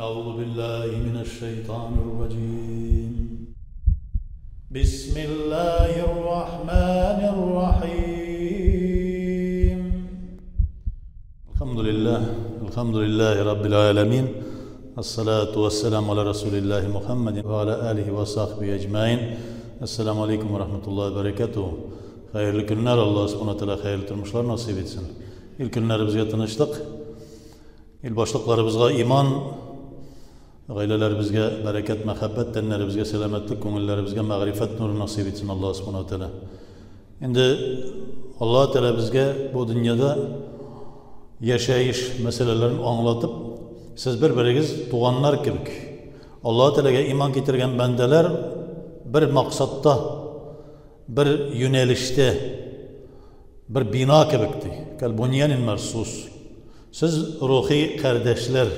أعوذ بالله من الشيطان الرجيم. بسم الله الرحمن الرحيم. الحمد لله رب العالمين. الصلاة والسلام على رسول الله محمد وعلى آله وصحبه أجمعين. السلام عليكم ورحمة الله وبركاته. Hayırlı günler, Allah subhanahu teala hayırlı turmuşlar nasip etsin. İlk günlerimizge tanıştık. İl başlıklarımızga iman, ailelerimizge bereket, muhabbet, tenlerimizge selametlik, konularımızga mağrifet nuru nasip etsin Allah subhanahu teala. Şimdi Allah teala bizge bu dünyada yaşayış meselelerini anlatıp, siz birbiriniz tuğanlar gibi. Allah teala'ga iman getirgen bendeler bir maksatta, bir yönelişte, bir bina kibikti. Kal bunyanin mersus. Siz ruhi kardeşler,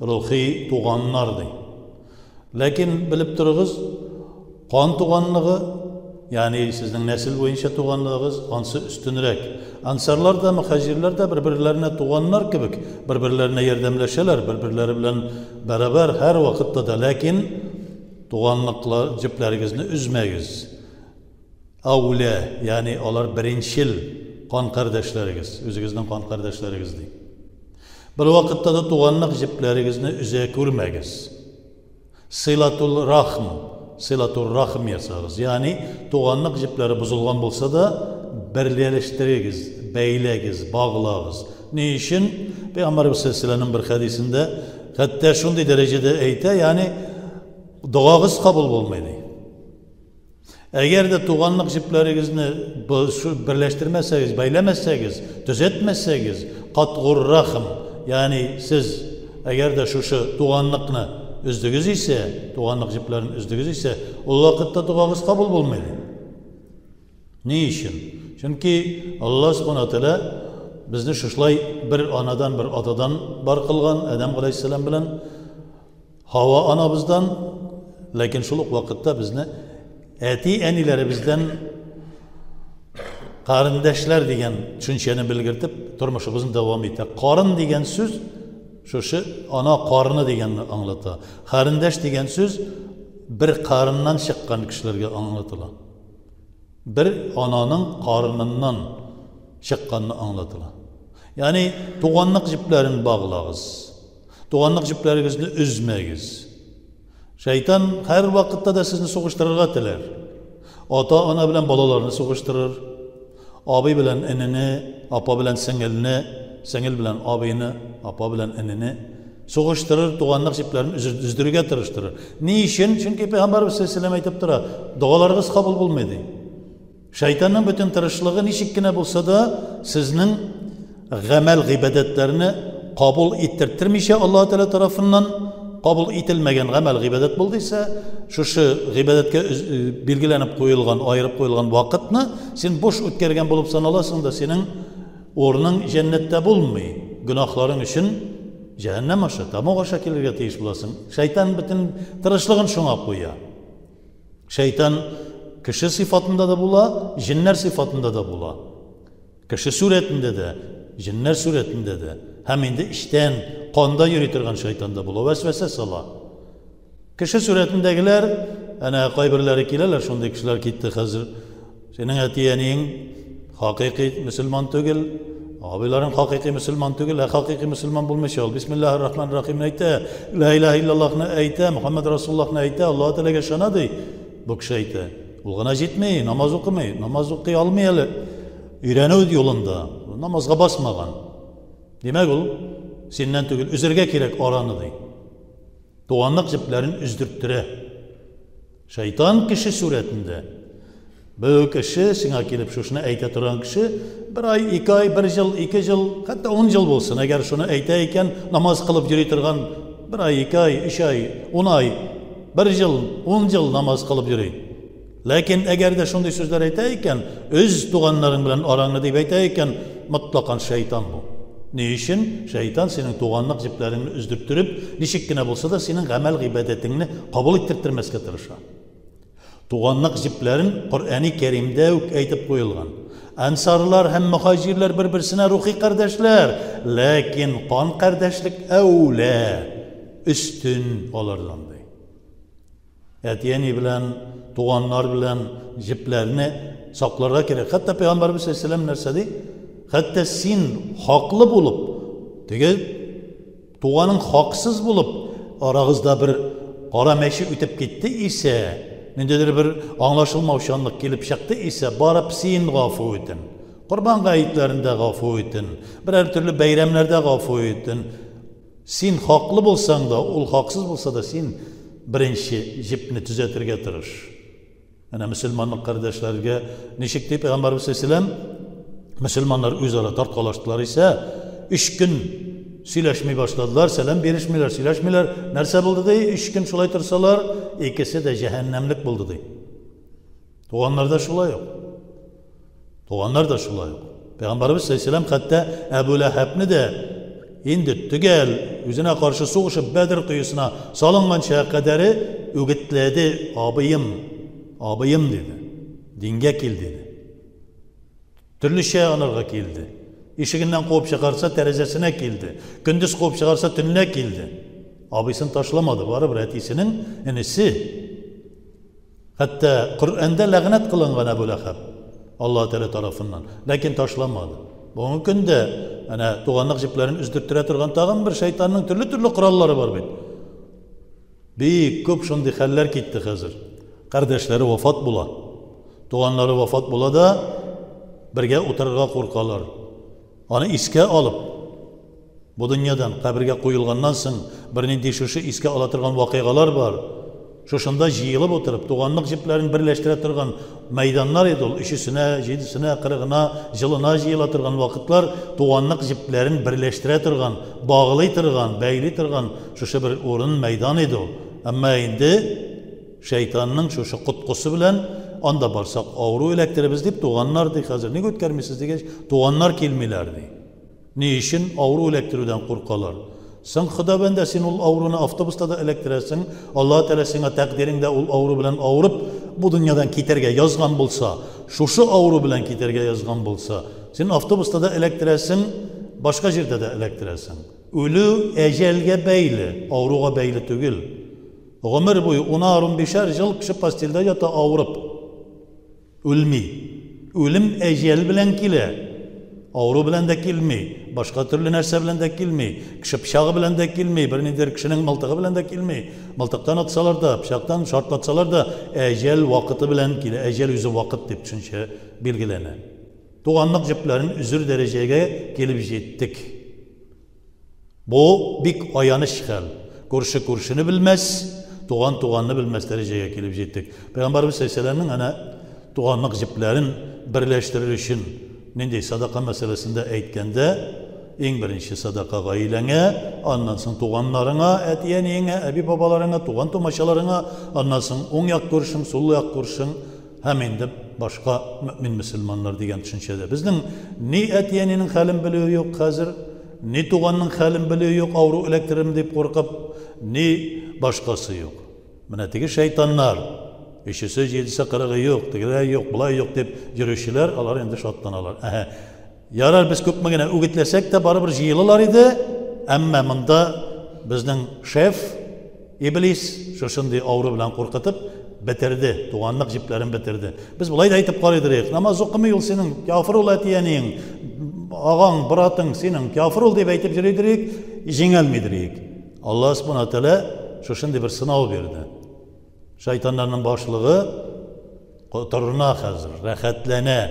ruhi tuğanlardı. Lakin bilip durunuz, kan tuğanlığı, yani sizin nesil boyunca tuğanlığınız ansı üstünürek. Ansarlar da, muhacirler de birbirlerine tuğanlar kibik. Birbirlerine yardımlaşırlar, birbirleri bilen beraber her vakitte de. Lakin tuğanlıklar, ciplerinizini üzmeyiz. Avle, yani onlar birinçil kan kardeşleriniz, özünüzden kan kardeşleriniz değil. Bir vakitte de tuğanlık ciplerinizini üze kurmeyiz. Silatul rahm yasağız. Yani tuğanlık cipleri bozulgan bolsa da birleştiririz, beylegiz, bağlağız. Ne için? Peygamber Aleyhisselam'ın bir hadisinde hatta şunday derecede eyte, yani duağız kabul olmaydı. Eğer de tuğanlık ciplerinizini birleştirmezseniz, beylemezseniz, düzeltmezseniz, kat'ur rahm, yani siz eğer de şu tuğanlıkını üzdüğünüz ise, tuğanlık ciplerini üzdüğünüz ise, o vakitte duağız kabul olmaydı. Ne için? Çünkü Allah subhanahu teala bizni şuşlay bir anadan, bir atadan bar kılgan, Adem aleyhisselam bilen Hava anamızdan, lakin şuluk vakitte bizni eti enileri bizden karındaşlar degen düşünceni bilgirtip turmuşumuzun devam etti. Karın degen söz şu ana karını degenini anlatır. Karındaş degen söz bir karından çıkan kişilerge anlatılır. Bir ananın karnından çıkanını anlatılır. Yani tuğanlık ciplerini bağlağız. Tuğanlık ciplerinizini üzmeyiz. Şeytan her vakitte de sizni soğuştururga tiler. Ata ana bilen balalarını soğuşturur. Abi bilen enini, apa bilen sengilini, sengil bilen abini, apa bilen enini soğuşturur, tuğanlık ciplerini üzdürüge tırıştırır. Ne için? Çünkü Peygamber Aleyhisselam aytıp tura, dualarınız kabul olmadı. Şeytanın bütün tırışlığı nişikkine bulsa da siznin gamel gibadetlerini kabul ettirtirmişe Allah Teala tarafından kabul etilmegen gamel gibadet bulduysa, şu gibadetke bilgilenip koyulgan, ayırıp koyulgan vakitni sen boş ötkergen bulup sanalasın da senin ornun cennette bulmay. Günahların için cehennem aşağı, tamam o şekilde teyiş bulasın. Şeytan bütün tırışlığın şuna koyuyor. Şeytan kişi sıfatında da bula, jinler sıfatında da bula. Kişi suretinde de, jinler suretinde de. Hem de işten, kandan yürütürgen şeytan da bula, vesvese sala. Kişi suretindekiler, yani kaybirleri kilerler, şundaki kişiler gitti hazır. Senin etiyenin hakiki Müslüman tügül, abilerin hakiki Müslüman tügül, hakiki Müslüman bulmuş ol. Bismillahirrahmanirrahim neyte, La ilahe illallah neyte, Muhammed Resulullah neyte, Allah-u Teala geçanadı. Bu kişiyte. Ulgana gitmeyi, namaz okumayı, namaz okuyu almayalı. Ürenü yolunda, namazga basmagan. Demek ol, senden tügül, üzerge kerek oranı değil. Doğanlık ciplerin üzdürttüre. Şeytan kişi suretinde. Bu kişi, sana gelip şuna eyte turan kişi, bir ay, 2 ay, 1 yıl, 2 yıl, hatta 10 yıl olsun. Eğer şuna eyteyken namaz kılıp yürütürgen, 1 ay, 2 ay, 3 ay, 10 ay, 1 yıl, 10 yıl namaz kılıp yürüyün. Lakin eğer de şunday sözler eyteyken, öz tuğanların bilen aranı deyip eyteyken, mutlakan şeytan bu. Ne için? Şeytan senin tuğanlık ciplerini üzdürttürüp, nişikkine bulsa da senin gamel gibadetini kabul ettirtmezke tırışa. Tuğanlık ciplerin Kur'an-ı Kerim'de eytip koyulgan. Ensarlar hem muhacirler birbirine ruhi kardeşler. Lakin kan kardeşlik evle. üstün olardan dey. Etiyeni bilen, tuğanlar bilen jiplerini saklarga kerak. Hatta Peygamberimiz sallallahu aleyhi ve sellem nerse dey? Hatta sen haklı bulup, tege tuğanın haksız bulup, arağızda bir qara meşi ötüp gitti ise, nendedir bir anlaşılmavşanlık gelip çıktı ise, barıp sen gafu etin. Kurban gayetlerinde gafu etin. Birer türlü beyramlarda gafu etin. Sen haklı bulsan da, ol haksız bulsa da sen birinci jipni düzeltirge tırış. Yani Müslümanlık kardeşlerine neşik deyip Peygamberimiz sallallahu aleyhi ve sellem Müslümanlar üzere tartkalaştılar ise 3 gün söyleşmeye başladılar, selam berişmeler, söyleşmeler. Nerse buldu dey, 3 gün şulay tırsalar, ikisi de cehennemlik buldu dey. Doğanlarda şulay yok. Doğanlar da şulay yok. Peygamberimiz sallallahu aleyhi ve sellem hatta Ebu Leheb'ni de indi tügel, yüzüne karşı soğuşup Bedir kıyısına salıngan şeye kaderi öğütledi, abiyim dedi. Dinge kil dedi. Türlü şey anırga kildi. İşiginden kovup çıkarsa terezesine kildi. Gündüz kovup çıkarsa tününe kildi. Abisini taşlamadı. Var bir etisinin enisi. Hatta Kur'an'da lağnet kılıngan Ebu Leheb. Allah Teala tarafından. Lakin taşlamadı. Bugün günde tuğanlık jiplerini üzdürttüre turgan tağın bir şeytanın türlü kuralları var. Bir köp şundi haller gitti hazır. Kardeşleri vefat bula. Tuğanları vefat bula da birge otururga korkarlar. Onu iske alıp, bu dünyadan kabirge koyulgandan soň birinin dişişi iske alatırgan vakıgalar var. Şoşunda jiyılıp oturup, tuğanlık jiplerini birleştire turgan meydanlar edi ol. 3'üsüne, 7'sine, 40'ına, yılına jiyıla turgan vakitlar, tuğanlık jiplerini birleştire turgan, bağlı turgan, beyli turgan, şoşu bir orun meydan edi ol. Ama indi, şeytanın şoşu kutkusu bilen, anda barsak avru elektribizdi deyip tuğanlar deyik hazır. Ne götkermişiz deyik? Tuğanlar kelmelerdi. Ne işin avru elektriden korkalar. Sen xıda bende sen ol avrunu avtobüste de elektriresin. Allah Teala sana takdirinde ol avru bilen avrup bu dünyadan kiterge yazgan bulsa, şuşu avru bilen kiterge yazgan bulsa, sen avtobüste de elektriresin, başka yerde de elektriresin. Ölü ecelge beyli, avruğa beyli tügül. Ömür boyu 10-15 yıl kişi pastilde yata avrup ölmi. Ölüm ecel bilen kile. Avru bilen de kilmi. Başka türlü nerse bilen de kilmi. Kişi pişağı bilen de kilmi. Birinidir kişinin maltığı bilen de kilmi. Maltıktan atsalar da, pişaktan şartlatsalar da ecel vakıtı bilen kile. Ecel yüzü vakıt deyip çünkü bilgilene. Tuğanlık jiplerin üzür dereceye gelip jettik. Bu bir ayanış hal. Kurşunu bilmez. Tuğanını bilmez dereceye gelip jettik. Peygamberimiz sallallahu aleyhi ve sellem'in tuğanlık jiplerin birleştirilişin nindi sadaka meselesinde aytkanda en birinci sadaka gailenge, ondan soň tuğanlarına, etiyeniğine, ebi babalarına, tuğan tomaşalarına, ondan soň oň yak görüşün, sol yak görüşün, hemen de başka mümin Müslümanlar diyen düşüncede. Bizden ni etiyeninin halin biliyor yok hazır, ni tuğanın halin biliyor yok, avru elektrim deyip korkup, ni başkası yok. Menetiki şeytanlar, işisi 7'si 40'ı yok, tigre yok, bulay yok deyip yürüyüşler, alar endi şatlanalar. Yarar biz köpmegine öğütlesek de baribir jiyılılar idi, ama mında bizden şef, iblis, şoşundi avru bilen korkutup, bitirdi, tuğanlık jiplerin bitirdi. Biz bulay da aytıp qaraydıryk, namaz okumi yol senin, kafir ol etiyenin, ağan, bıratın senin, kafir ol deyip aytıp yürüydyryk, jеңelmeydiryk. Allah subhanahu teala şoşundi bir sınav berdi. Şeytanların başlığı oturuna hazır, rahatlana,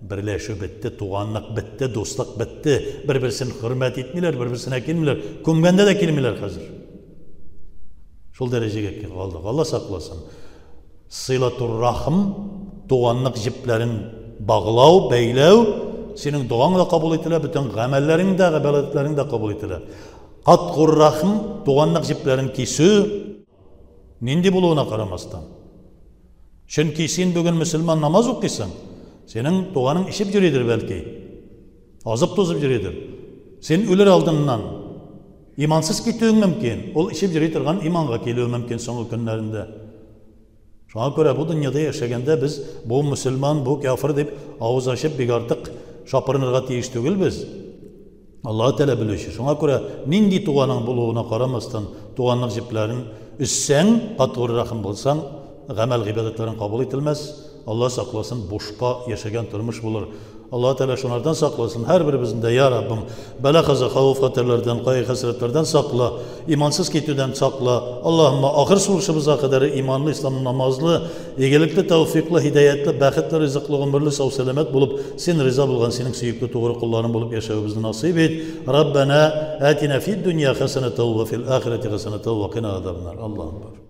birleşip bitti, tuğanlık bitti, dostluk bitti, birbirisini hürmet etmiler, birbirine kelmiler, kömgende de kelmiler hazır. Şol dereceye kaldık, Allah saklasın. Sılatur rahim, tuğanlık jiplerin bağlav, beylev, senin duan da kabul etiler, bütün gamellerin de, gabeletlerin de kabul etiler. Qatqur rahim, tuğanlık jiplerin kesü, nindi buluğuna karamastan. Çünkü sen bugün Müslüman namaz okuyorsun. Senin tuğanın işip yürüdür belki. Azıp tozup yürüdür. Sen ölür aldığından imansız gittiğin mümkün. Ol işip yürüdürgen imanға geliyor mümkün son günlerinde. Şuna göre bu dünyada yaşaganda biz bu Müslüman, bu kafir deyip ağız açıp bir artık şapırınırga teyiş tügül biz. Allah Teala bilişi. Şuna göre nindi tuğanın buluğuna karamastan tuğanlık jiplerin üssen, katgır rahim bulsan, gamel ibadetlerin kabul edilmez. Allah saklasın, boşka yaşayan turmuş bulur. Allah Teala şunlardan saklasın. Her birimizin de ya Rabbim bela kaza, havuf hatırlardan, kayık hasretlerden sakla. İmansız ketüden sakla. Allahümme ahir suluşumuza kadar imanlı, İslam'ın namazlı, egelikli, tevfikli, hidayetli, bəxtli, rızıklı, ömürlü, sağ selamet bulup, sen rıza bulgan, senin süyüklü, doğru kulların bulup yaşayımızı nasip et. Rabbena atina fid dünya hasenete ve fil ahireti hasenete ve qina azabnar. Allah'ım.